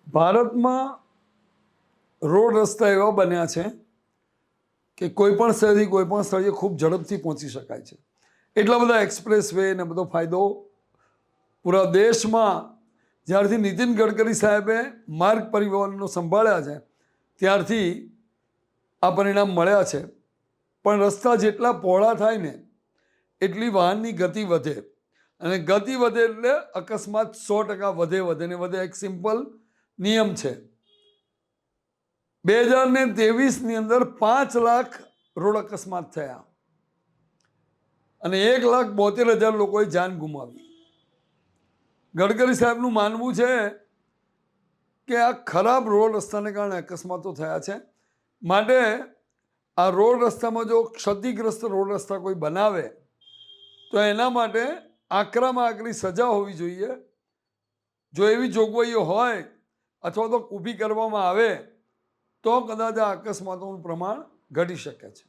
ભારતમાં રોડ રસ્તા એવા બન્યા છે કે કોઈ પણ સ્થળેથી કોઈ પણ સ્થળે ખૂબ ઝડપથી પહોંચી શકાય છે. એટલા બધા એક્સપ્રેસ વે ને બધો ફાયદો પૂરા દેશમાં જ્યારથી નીતિન ગડકરી સાહેબે માર્ગ પરિવહનનો સંભાળ્યા છે ત્યારથી આ પરિણામ મળ્યા છે. પણ રસ્તા જેટલા પહોળા થાય ને એટલી વાહનની ગતિ વધે, અને ગતિ વધે એટલે અકસ્માત 100% વધે ને વધે. એક સિમ્પલ નિયમ છે. 2023ની અંદર 5 લાખ રોડ અકસ્માત થયા અને 1,72,000 લોકોએ જાન ગુમાવી. ગડકરી સાહેબનું માનવું છે કે આ ખરાબ રોડ રસ્તાને કારણે અકસ્માતો થયા છે, માટે આ રોડ રસ્તામાં જો ક્ષતિગ્રસ્ત રોડ રસ્તા કોઈ બનાવે તો એના માટે આકરામાં આકરી સજા હોવી જોઈએ. જો એવી જોગવાઈઓ હોય અથવા તો ઊભી કરવામાં આવે તો કદાચ આ અકસ્માતોનું પ્રમાણ ઘટી શકે છે.